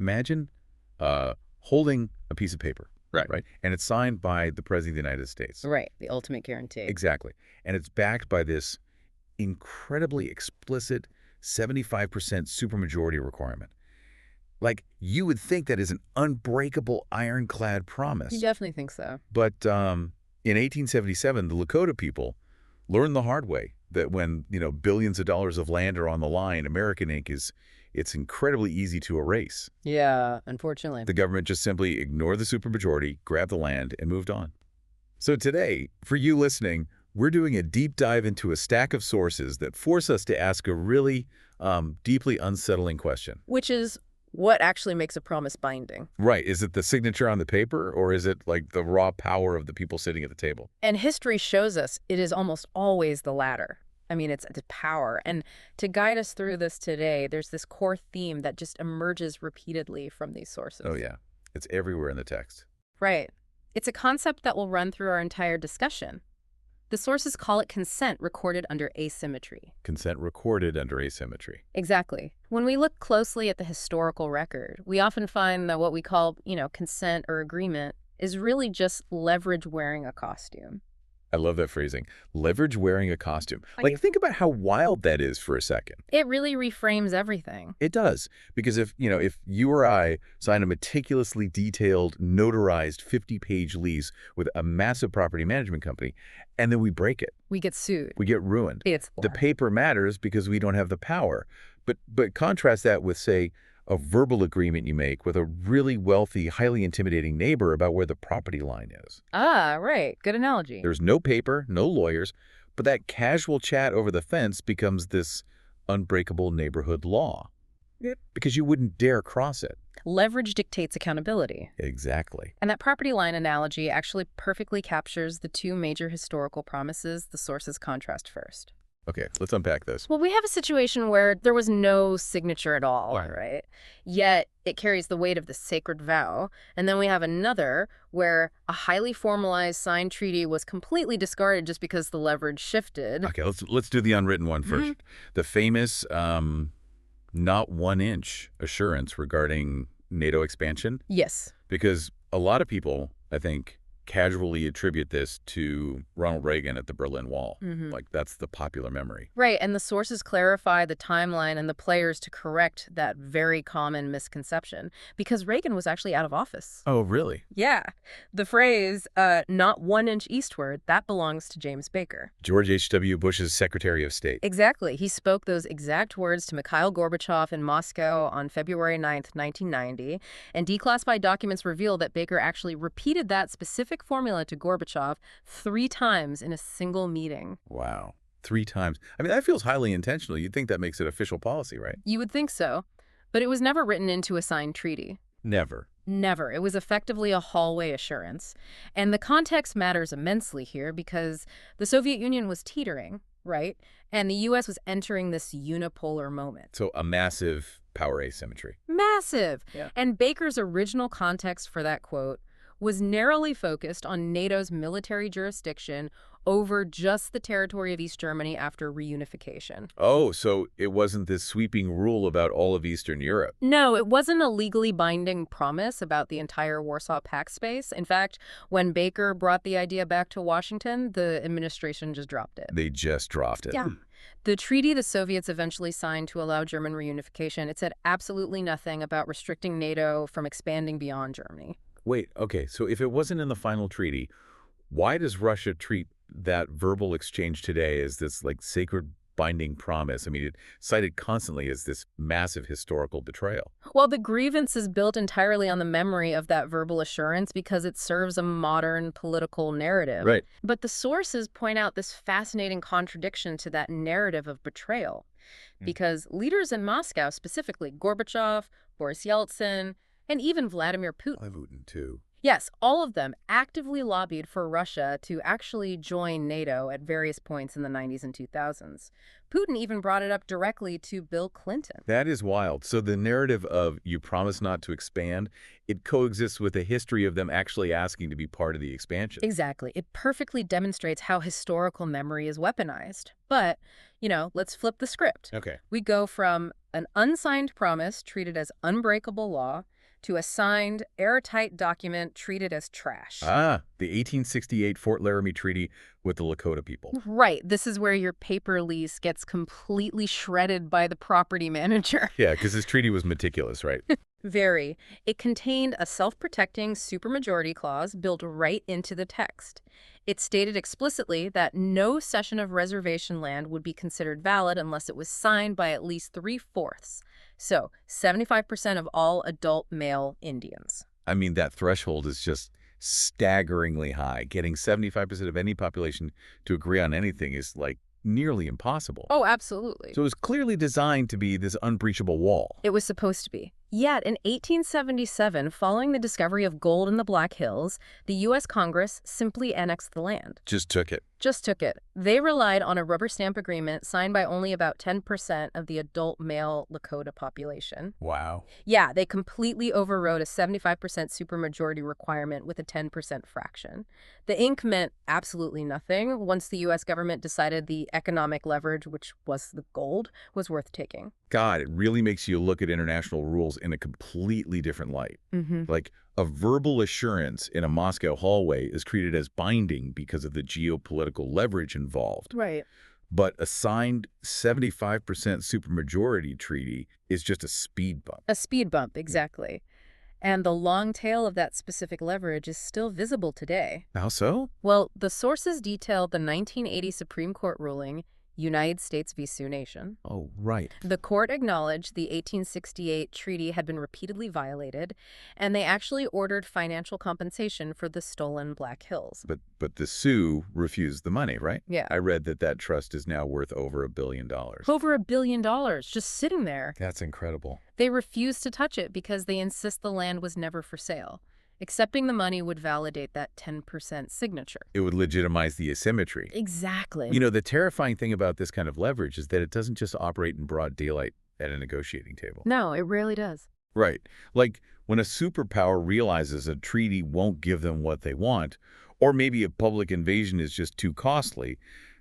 Imagine holding a piece of paper, Right. right? And it's signed by the President of the United States. Right, the ultimate guarantee. Exactly. And it's backed by this incredibly explicit 75% supermajority requirement. Like, you would think that is an unbreakable, ironclad promise. You definitely think so. But in 1877, the Lakota people learned the hard way that when, billions of dollars of land are on the line, American ink it's incredibly easy to erase. Yeah, unfortunately. The government just simply ignored the supermajority, grabbed the land, and moved on. So today, for you listening, we're doing a deep dive into a stack of sources that force us to ask a really deeply unsettling question. Which is, what actually makes a promise binding? Right. Is it the signature on the paper, or is it like the raw power of the people sitting at the table? And history shows us it is almost always the latter. I mean, it's the power. And to guide us through this today, there's this core theme that just emerges repeatedly from these sources. Oh, yeah. It's everywhere in the text. Right. It's a concept that will run through our entire discussion. The sources call it consent recorded under asymmetry. Consent recorded under asymmetry. Exactly. When we look closely at the historical record, we often find that what we call, consent or agreement is really just leverage wearing a costume. I love that phrasing. Leverage wearing a costume. Like, think about how wild that is for a second. It really reframes everything. It does. Because if you or I sign a meticulously detailed, notarized 50-page lease with a massive property management company, and then we break it. We get sued. We get ruined. It's the paper matters because we don't have the power. But contrast that with, say, a verbal agreement you make with a really wealthy, highly intimidating neighbor about where the property line is. Ah, right. Good analogy. There's no paper, no lawyers, but that casual chat over the fence becomes this unbreakable neighborhood law. Because you wouldn't dare cross it. Leverage dictates accountability. Exactly. And that property line analogy actually perfectly captures the two major historical promises the sources contrast first. Okay, let's unpack this. Well, we have a situation where there was no signature at all, right? Yet it carries the weight of the sacred vow. And then we have another where a highly formalized signed treaty was completely discarded just because the leverage shifted. Okay, let's do the unwritten one first. The famous not 1 inch assurance regarding NATO expansion. Yes. Because a lot of people, I think, casually attribute this to Ronald Reagan at the Berlin Wall. Like, that's the popular memory. Right, and the sources clarify the timeline and the players to correct that very common misconception, because Reagan was actually out of office. Oh, really? Yeah. The phrase, not 1 inch eastward, that belongs to James Baker. George H.W. Bush's Secretary of State. Exactly. He spoke those exact words to Mikhail Gorbachev in Moscow on February 9th, 1990, and declassified documents reveal that Baker actually repeated that specific formula to Gorbachev 3 times in a single meeting. Wow. 3 times. I mean, that feels highly intentional. You'd think that makes it official policy, right? You would think so. But it was never written into a signed treaty. Never. Never. It was effectively a hallway assurance. And the context matters immensely here because the Soviet Union was teetering, right? And the U.S. was entering this unipolar moment. So a massive power asymmetry. Massive. Yeah. And Baker's original context for that quote was narrowly focused on NATO's military jurisdiction over just the territory of East Germany after reunification. Oh, so it wasn't this sweeping rule about all of Eastern Europe. No, it wasn't a legally binding promise about the entire Warsaw Pact space. In fact, when Baker brought the idea back to Washington, the administration just dropped it. They just dropped it. Yeah. The treaty the Soviets eventually signed to allow German reunification, it said absolutely nothing about restricting NATO from expanding beyond Germany. Wait, okay, so if it wasn't in the final treaty, why does Russia treat that verbal exchange today as this, like, sacred binding promise? I mean, it's cited constantly as this massive historical betrayal. Well, the grievance is built entirely on the memory of that verbal assurance because it serves a modern political narrative. Right. But the sources point out this fascinating contradiction to that narrative of betrayal. Because leaders in Moscow, specifically Gorbachev, Boris Yeltsin, and even Vladimir Putin. Putin, too. Yes, all of them actively lobbied for Russia to actually join NATO at various points in the 90s and 2000s. Putin even brought it up directly to Bill Clinton. That is wild. So the narrative of "you promise not to expand," it coexists with a history of them actually asking to be part of the expansion. Exactly. It perfectly demonstrates how historical memory is weaponized. But, let's flip the script. Okay. We go from an unsigned promise treated as unbreakable law to a signed, airtight document treated as trash. Ah, the 1868 Fort Laramie Treaty with the Lakota people. Right. This is where your paper lease gets completely shredded by the property manager. Yeah, because this treaty was meticulous, right? Very. It contained a self-protecting supermajority clause built right into the text. It stated explicitly that no cession of reservation land would be considered valid unless it was signed by at least 3/4. So, 75% of all adult male Indians. I mean, that threshold is just staggeringly high. Getting 75% of any population to agree on anything is like nearly impossible. Oh, absolutely. So it was clearly designed to be this unbreachable wall. It was supposed to be. Yet, in 1877, following the discovery of gold in the Black Hills, the U.S. Congress simply annexed the land. Just took it. Just took it. They relied on a rubber stamp agreement signed by only about 10% of the adult male Lakota population. Wow. Yeah, they completely overrode a 75% supermajority requirement with a 10% fraction. The ink meant absolutely nothing once the U.S. government decided the economic leverage, which was the gold, was worth taking. God, it really makes you look at international rules in a completely different light. Like, a verbal assurance in a Moscow hallway is treated as binding because of the geopolitical leverage involved. Right. But a signed 75% supermajority treaty is just a speed bump. A speed bump, exactly. And the long tail of that specific leverage is still visible today. How so? Well, the sources detailed the 1980 Supreme Court ruling, United States v. Sioux Nation. Oh, right. The court acknowledged the 1868 treaty had been repeatedly violated, and they actually ordered financial compensation for the stolen Black Hills. But the Sioux refused the money, right? Yeah. I read that trust is now worth over $1 billion. Over $1 billion, just sitting there. That's incredible. They refused to touch it because they insist the land was never for sale. Accepting the money would validate that 10% signature. It would legitimize the asymmetry. Exactly. The terrifying thing about this kind of leverage is that it doesn't just operate in broad daylight at a negotiating table. No, it rarely does. Right. Like when a superpower realizes a treaty won't give them what they want, or maybe a public invasion is just too costly,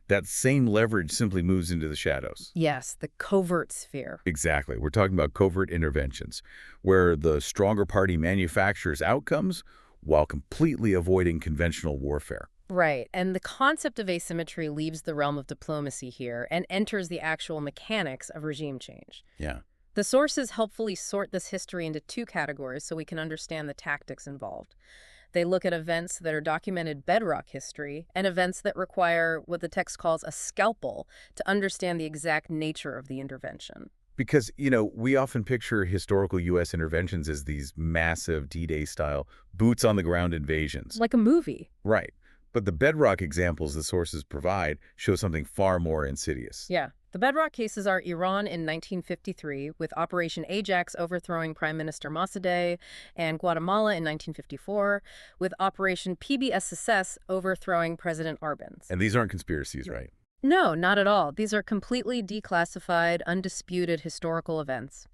that same leverage simply moves into the shadows. Yes, the covert sphere. Exactly. We're talking about covert interventions, where the stronger party manufactures outcomes while completely avoiding conventional warfare. Right, and the concept of asymmetry leaves the realm of diplomacy here and enters the actual mechanics of regime change. Yeah. The sources helpfully sort this history into two categories so we can understand the tactics involved. They look at events that are documented bedrock history and events that require what the text calls a scalpel to understand the exact nature of the intervention. Because, we often picture historical U.S. interventions as these massive D-Day style boots-on-the-ground invasions. Like a movie. Right. But the bedrock examples the sources provide show something far more insidious. Yeah. The bedrock cases are Iran in 1953, with Operation Ajax overthrowing Prime Minister Mossadegh, and Guatemala in 1954, with Operation PBSUCCESS overthrowing President Árbenz. And these aren't conspiracies, right? No, not at all. These are completely declassified, undisputed historical events.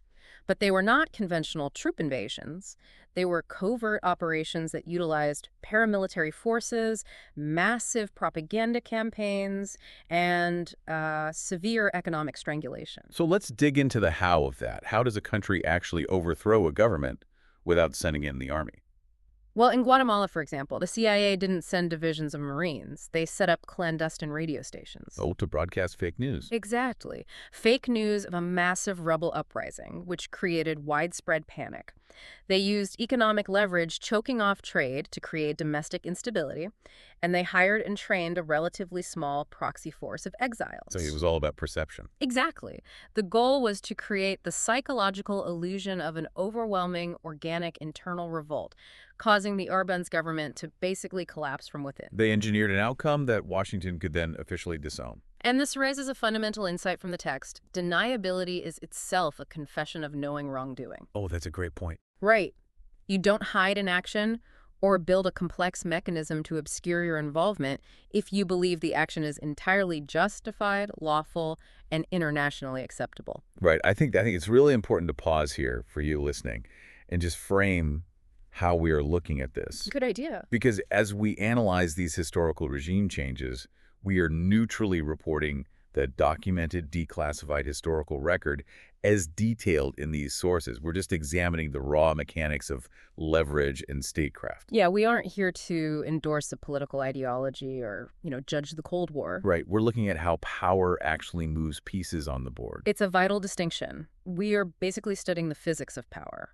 But they were not conventional troop invasions. They were covert operations that utilized paramilitary forces, massive propaganda campaigns, and severe economic strangulation. So let's dig into the how of that. How does a country actually overthrow a government without sending in the army? Well, in Guatemala, for example, the CIA didn't send divisions of Marines. They set up clandestine radio stations. Oh, to broadcast fake news. Exactly. Fake news of a massive rebel uprising, which created widespread panic. They used economic leverage choking off trade to create domestic instability, and they hired and trained a relatively small proxy force of exiles. So it was all about perception. Exactly. The goal was to create the psychological illusion of an overwhelming organic internal revolt, causing the Árbenz government to basically collapse from within. They engineered an outcome that Washington could then officially disown. And this raises a fundamental insight from the text. Deniability is itself a confession of knowing wrongdoing. Oh, that's a great point. Right. You don't hide an action or build a complex mechanism to obscure your involvement if you believe the action is entirely justified, lawful, and internationally acceptable. Right. I think it's really important to pause here for you listening and just frame how we are looking at this. Good idea. Because as we analyze these historical regime changes, we are neutrally reporting the documented, declassified historical record as detailed in these sources. We're just examining the raw mechanics of leverage and statecraft. Yeah, we aren't here to endorse a political ideology or, judge the Cold War. Right. We're looking at how power actually moves pieces on the board. It's a vital distinction. We are basically studying the physics of power.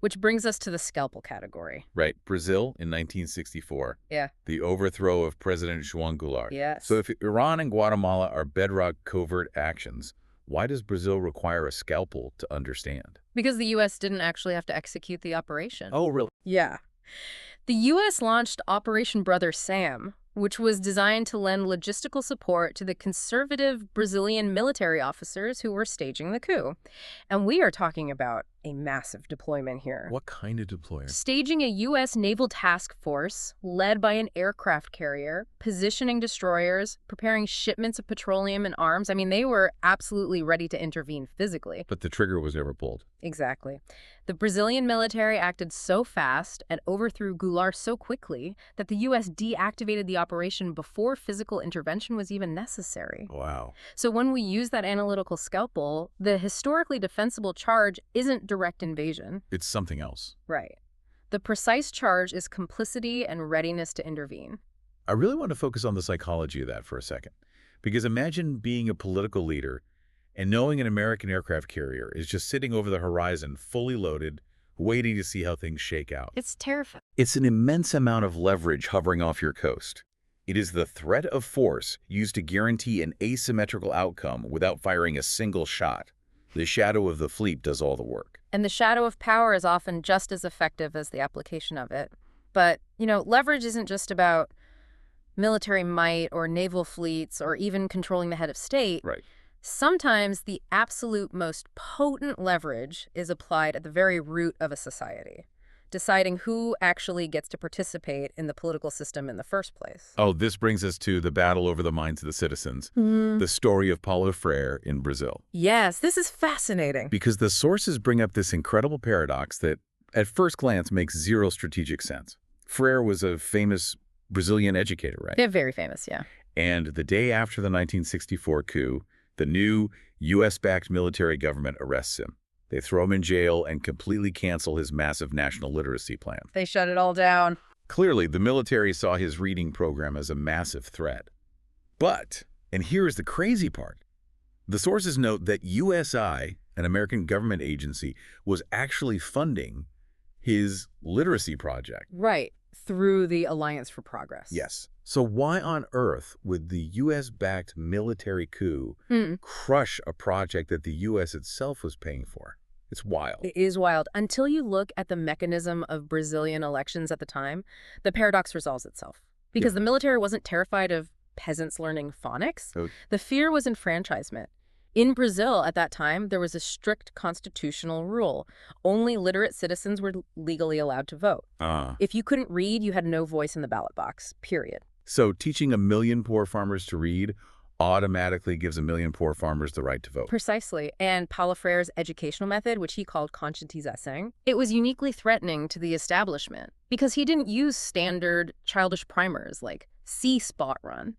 Which brings us to the scalpel category. Right. Brazil in 1964. Yeah. The overthrow of President João Goulart. Yes. So if Iran and Guatemala are bedrock covert actions, why does Brazil require a scalpel to understand? Because the U.S. didn't actually have to execute the operation. Oh, really? Yeah. The U.S. launched Operation Brother Sam, which was designed to lend logistical support to the conservative Brazilian military officers who were staging the coup. And we are talking about a massive deployment here. What kind of deployment? Staging a U.S. naval task force led by an aircraft carrier, positioning destroyers, preparing shipments of petroleum and arms. I mean, they were absolutely ready to intervene physically. But the trigger was never pulled. Exactly. The Brazilian military acted so fast and overthrew Goulart so quickly that the U.S. deactivated the operation before physical intervention was even necessary. Wow. So when we use that analytical scalpel, the historically defensible charge isn't direct invasion. It's something else. Right. The precise charge is complicity and readiness to intervene. I really want to focus on the psychology of that for a second. Because imagine being a political leader and knowing an American aircraft carrier is just sitting over the horizon, fully loaded, waiting to see how things shake out. It's terrifying. It's an immense amount of leverage hovering off your coast. It is the threat of force used to guarantee an asymmetrical outcome without firing a single shot. The shadow of the fleet does all the work. And the shadow of power is often just as effective as the application of it. But, leverage isn't just about military might or naval fleets or even controlling the head of state. Right. Sometimes the absolute most potent leverage is applied at the very root of a society, deciding who actually gets to participate in the political system in the first place. Oh, this brings us to the battle over the minds of the citizens, the story of Paulo Freire in Brazil. Yes, this is fascinating. Because the sources bring up this incredible paradox that at first glance makes zero strategic sense. Freire was a famous Brazilian educator, right? They're very famous, yeah. And the day after the 1964 coup, the new U.S.-backed military government arrests him. They throw him in jail and completely cancel his massive national literacy plan. They shut it all down. Clearly, the military saw his reading program as a massive threat. But, and here is the crazy part, the sources note that USI, an American government agency, was actually funding his literacy project. Right, through the Alliance for Progress. Yes. So why on earth would the U.S.-backed military coup crush a project that the U.S. itself was paying for? It's wild. It is wild. Until you look at the mechanism of Brazilian elections at the time, the paradox resolves itself. Because the military wasn't terrified of peasants learning phonics. The fear was enfranchisement. In Brazil at that time, there was a strict constitutional rule. Only literate citizens were legally allowed to vote. If you couldn't read, you had no voice in the ballot box, period. So teaching 1 million poor farmers to read automatically gives 1 million poor farmers the right to vote. Precisely. And Paulo Freire's educational method, which he called conscientização, it was uniquely threatening to the establishment because he didn't use standard childish primers like see, spot, run.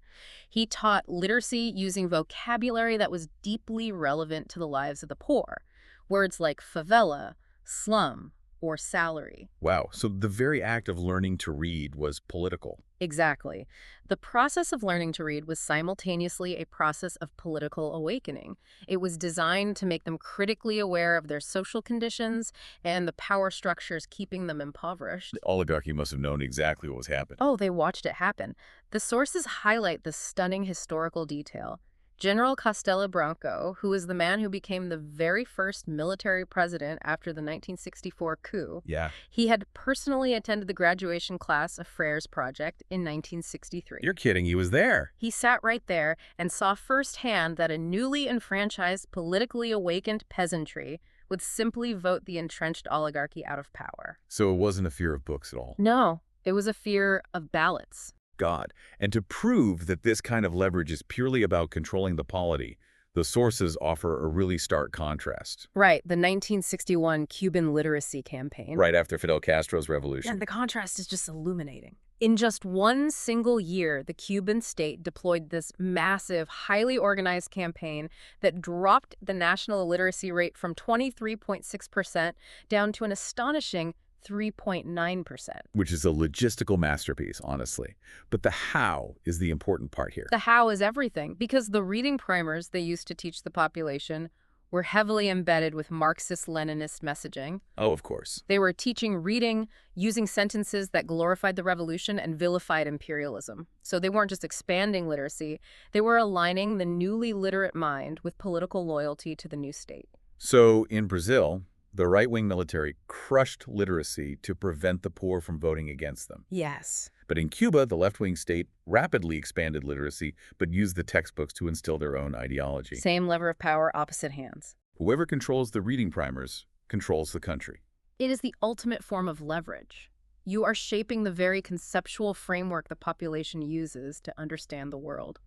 He taught literacy using vocabulary that was deeply relevant to the lives of the poor. Words like favela, slum, or salary. Wow. So the very act of learning to read was political. Exactly. The process of learning to read was simultaneously a process of political awakening. It was designed to make them critically aware of their social conditions and the power structures keeping them impoverished. The oligarchy must have known exactly what was happening. Oh, they watched it happen. The sources highlight the stunning historical detail. General Castelo Branco, who was the man who became the very first military president after the 1964 coup, he had personally attended the graduation class of Freire's project in 1963. You're kidding, he was there. He sat right there and saw firsthand that a newly enfranchised, politically awakened peasantry would simply vote the entrenched oligarchy out of power. So it wasn't a fear of books at all? No. It was a fear of ballots. God. And to prove that this kind of leverage is purely about controlling the polity, the sources offer a really stark contrast. Right, the 1961 Cuban literacy campaign. Right after Fidel Castro's revolution. And the contrast is just illuminating. In just one single year, the Cuban state deployed this massive, highly organized campaign that dropped the national illiteracy rate from 23.6% down to an astonishing 3.9%. Which is a logistical masterpiece, honestly. But the how is the important part here. The how is everything, because the reading primers they used to teach the population were heavily embedded with Marxist-Leninist messaging. Oh, of course. They were teaching reading, using sentences that glorified the revolution and vilified imperialism. So they weren't just expanding literacy, they were aligning the newly literate mind with political loyalty to the new state. So in Brazil, the right-wing military crushed literacy to prevent the poor from voting against them. Yes. But in Cuba, the left-wing state rapidly expanded literacy, but used the textbooks to instill their own ideology. Same lever of power, opposite hands. Whoever controls the reading primers controls the country. It is the ultimate form of leverage. You are shaping the very conceptual framework the population uses to understand the world.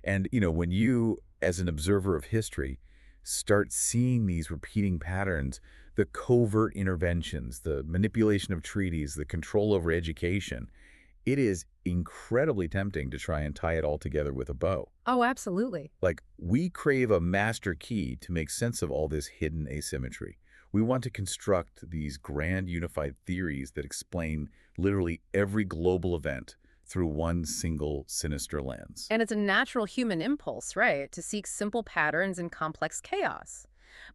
And, when you, as an observer of history, start seeing these repeating patterns, the covert interventions, the manipulation of treaties, the control over education, it is incredibly tempting to try and tie it all together with a bow. Oh, absolutely. Like, we crave a master key to make sense of all this hidden asymmetry. We want to construct these grand unified theories that explain literally every global event through one single sinister lens. And it's a natural human impulse, right, to seek simple patterns in complex chaos.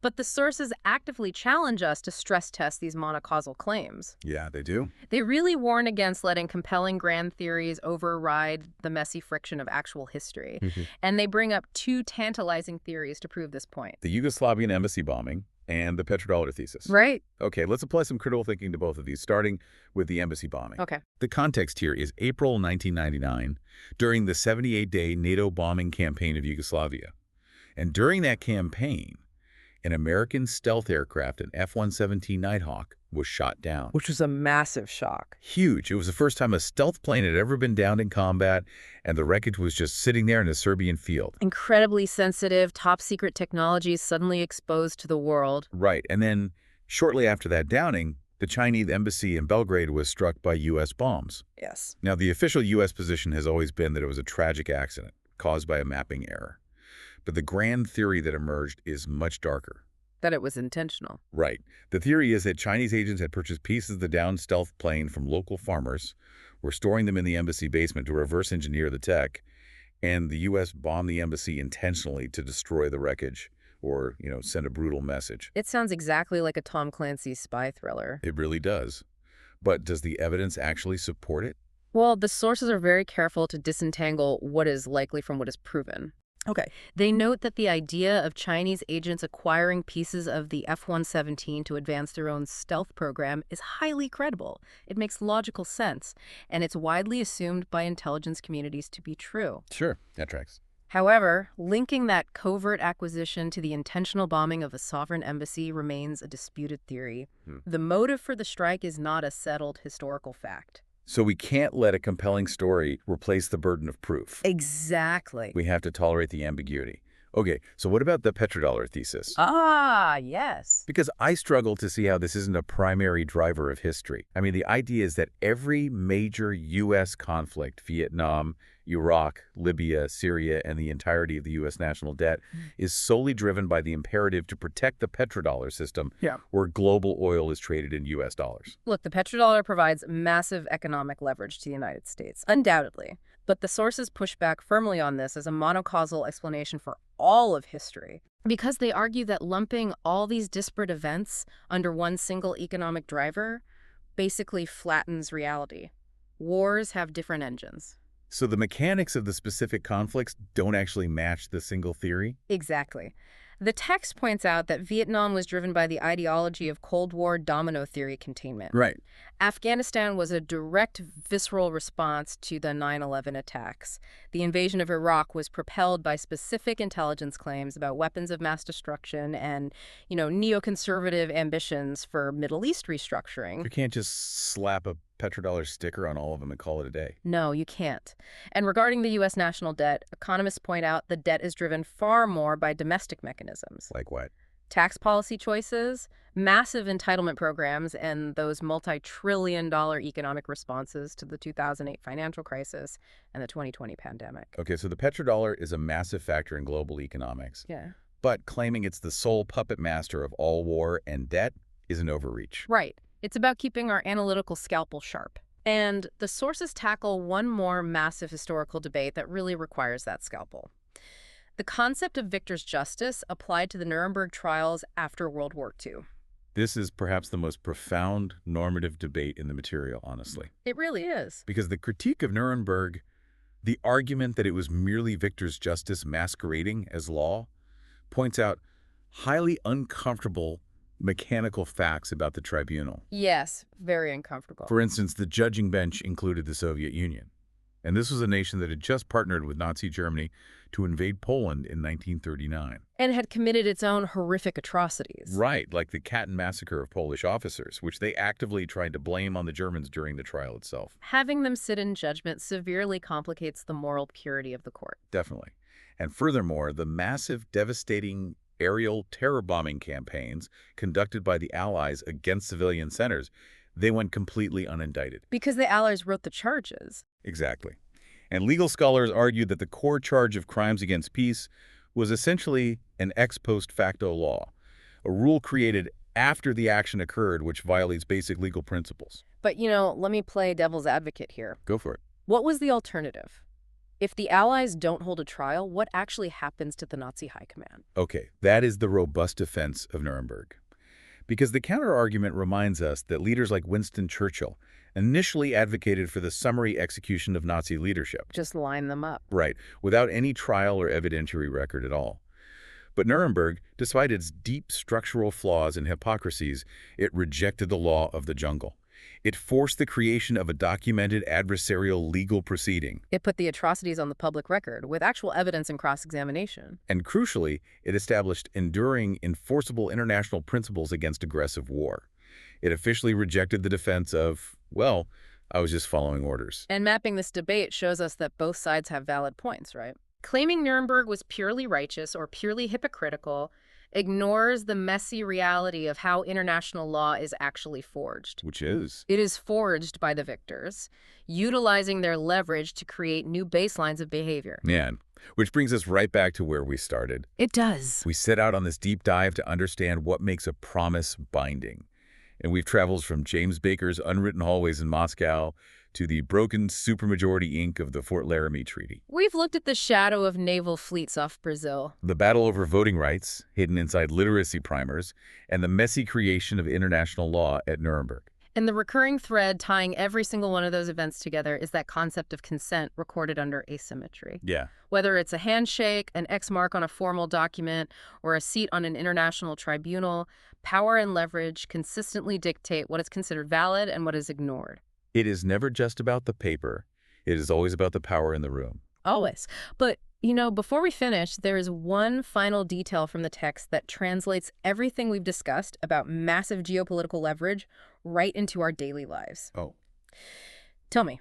But the sources actively challenge us to stress test these monocausal claims. Yeah, they do. They really warn against letting compelling grand theories override the messy friction of actual history. And they bring up two tantalizing theories to prove this point. The Yugoslavian embassy bombing and the petrodollar thesis. Right. Okay, let's apply some critical thinking to both of these, starting with the embassy bombing. Okay. The context here is April 1999, during the 78-day NATO bombing campaign of Yugoslavia. And during that campaign, an American stealth aircraft, an F-117 Nighthawk, was shot down. Which was a massive shock. Huge. It was the first time a stealth plane had ever been downed in combat, and the wreckage was just sitting there in a Serbian field. Incredibly sensitive, top-secret technology suddenly exposed to the world. Right. And then, shortly after that downing, the Chinese embassy in Belgrade was struck by U.S. bombs. Yes. Now, the official U.S. position has always been that it was a tragic accident caused by a mapping error. But the grand theory that emerged is much darker. That it was intentional. Right. The theory is that Chinese agents had purchased pieces of the downed stealth plane from local farmers, were storing them in the embassy basement to reverse engineer the tech, and the U.S. bombed the embassy intentionally to destroy the wreckage or, send a brutal message. It sounds exactly like a Tom Clancy spy thriller. It really does. But does the evidence actually support it? Well, the sources are very careful to disentangle what is likely from what is proven. Okay. They note that the idea of Chinese agents acquiring pieces of the F-117 to advance their own stealth program is highly credible. It makes logical sense, and it's widely assumed by intelligence communities to be true. Sure, that tracks. However, linking that covert acquisition to the intentional bombing of a sovereign embassy remains a disputed theory. The motive for the strike is not a settled historical fact. So we can't let a compelling story replace the burden of proof. Exactly. We have to tolerate the ambiguity. Okay, so what about the petrodollar thesis? Ah, yes. Because I struggle to see how this isn't a primary driver of history. I mean, the idea is that every major U.S. conflict, Vietnam, Iraq, Libya, Syria, and the entirety of the U.S. national debt is solely driven by the imperative to protect the petrodollar system, where global oil is traded in U.S. dollars. Look, the petrodollar provides massive economic leverage to the United States, undoubtedly. But the sources push back firmly on this as a monocausal explanation for all of history, because they argue that lumping all these disparate events under one single economic driver basically flattens reality. Wars have different engines. So the mechanics of the specific conflicts don't actually match the single theory? Exactly. The text points out that Vietnam was driven by the ideology of Cold War domino theory containment. Right. Afghanistan was a direct, visceral response to the 9/11 attacks. The invasion of Iraq was propelled by specific intelligence claims about weapons of mass destruction and, neoconservative ambitions for Middle East restructuring. You can't just slap a petrodollar sticker on all of them and call it a day. No, you can't. And regarding the U.S. national debt, economists point out the debt is driven far more by domestic mechanisms. Like what? Tax policy choices, massive entitlement programs, and those multi-trillion-dollar economic responses to the 2008 financial crisis and the 2020 pandemic. Okay, so the petrodollar is a massive factor in global economics. Yeah. But claiming it's the sole puppet master of all war and debt is an overreach. Right. It's about keeping our analytical scalpel sharp. And the sources tackle one more massive historical debate that really requires that scalpel. The concept of victor's justice applied to the Nuremberg trials after World War II. This is perhaps the most profound normative debate in the material, honestly. It really is. Because the critique of Nuremberg, the argument that it was merely victor's justice masquerading as law, points out highly uncomfortable mechanical facts about the tribunal. Yes, very uncomfortable. For instance, the judging bench included the Soviet Union. And this was a nation that had just partnered with Nazi Germany to invade Poland in 1939. And had committed its own horrific atrocities. Right, like the Katyn massacre of Polish officers, which they actively tried to blame on the Germans during the trial itself. Having them sit in judgment severely complicates the moral purity of the court. Definitely. And furthermore, the massive, devastating aerial terror bombing campaigns conducted by the Allies against civilian centers, they went completely unindicted. Because the Allies wrote the charges. Exactly. And legal scholars argued that the core charge of crimes against peace was essentially an ex post facto law, a rule created after the action occurred which violates basic legal principles. But, let me play devil's advocate here. Go for it. What was the alternative? If the Allies don't hold a trial, what actually happens to the Nazi high command? Okay, that is the robust defense of Nuremberg. Because the counterargument reminds us that leaders like Winston Churchill initially advocated for the summary execution of Nazi leadership. Just line them up. Right, without any trial or evidentiary record at all. But Nuremberg, despite its deep structural flaws and hypocrisies, it rejected the law of the jungle. It forced the creation of a documented adversarial legal proceeding. It put the atrocities on the public record with actual evidence and cross-examination. And crucially, it established enduring, enforceable international principles against aggressive war. It officially rejected the defense of, well, I was just following orders. And mapping this debate shows us that both sides have valid points, right? Claiming Nuremberg was purely righteous or purely hypocritical ignores the messy reality of how international law is actually forged. Which is? It is forged by the victors, utilizing their leverage to create new baselines of behavior. Yeah, which brings us right back to where we started. It does. We set out on this deep dive to understand what makes a promise binding. And we've traveled from James Baker's unwritten hallways in Moscow to the broken supermajority ink of the Fort Laramie Treaty. We've looked at the shadow of naval fleets off Brazil, The battle over voting rights, hidden inside literacy primers, and the messy creation of international law at Nuremberg. and the recurring thread tying every single one of those events together is that concept of consent recorded under asymmetry. Yeah. Whether it's a handshake, an X mark on a formal document, or a seat on an international tribunal, power and leverage consistently dictate what is considered valid and what is ignored. It is never just about the paper. It is always about the power in the room. Always. But, before we finish, there is one final detail from the text that translates everything we've discussed about massive geopolitical leverage right into our daily lives. Oh. Tell me.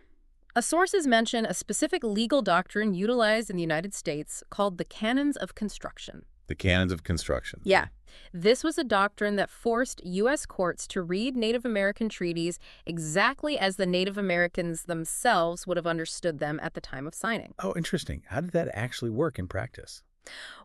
Sources mention a specific legal doctrine utilized in the United States called the canons of construction. The canons of construction. Yeah. This was a doctrine that forced U.S. courts to read Native American treaties exactly as the Native Americans themselves would have understood them at the time of signing. Oh, interesting. How did that actually work in practice?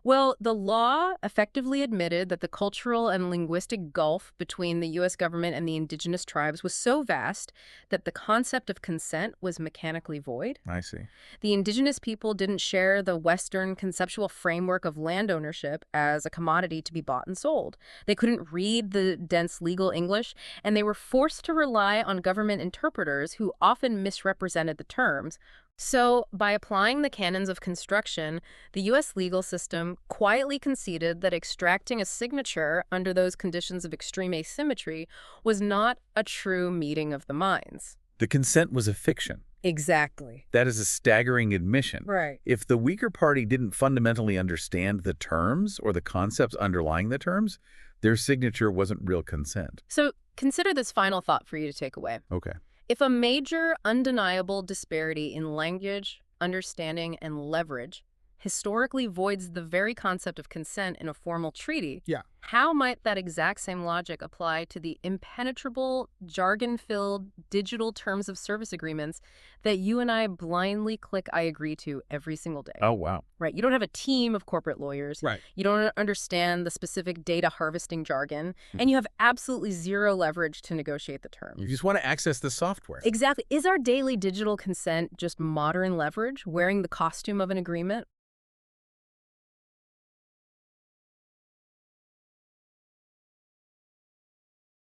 Well, the law effectively admitted that the cultural and linguistic gulf between the U.S. government and the indigenous tribes was so vast that the concept of consent was mechanically void. I see. The indigenous people didn't share the Western conceptual framework of land ownership as a commodity to be bought and sold. They couldn't read the dense legal English, and they were forced to rely on government interpreters who often misrepresented the terms. So, by applying the canons of construction, the U.S. legal system quietly conceded that extracting a signature under those conditions of extreme asymmetry was not a true meeting of the minds. The consent was a fiction. Exactly. That is a staggering admission. Right. If the weaker party didn't fundamentally understand the terms or the concepts underlying the terms, their signature wasn't real consent. So, consider this final thought for you to take away. Okay. If a major, undeniable disparity in language, understanding, and leverage historically voids the very concept of consent in a formal treaty, how might that exact same logic apply to the impenetrable, jargon-filled digital terms of service agreements that you and I blindly click I agree to every single day? Oh, wow. Right. You don't have a team of corporate lawyers. Right. You don't understand the specific data harvesting jargon, and you have absolutely zero leverage to negotiate the terms. You just want to access the software. Exactly. Is our daily digital consent just modern leverage, wearing the costume of an agreement?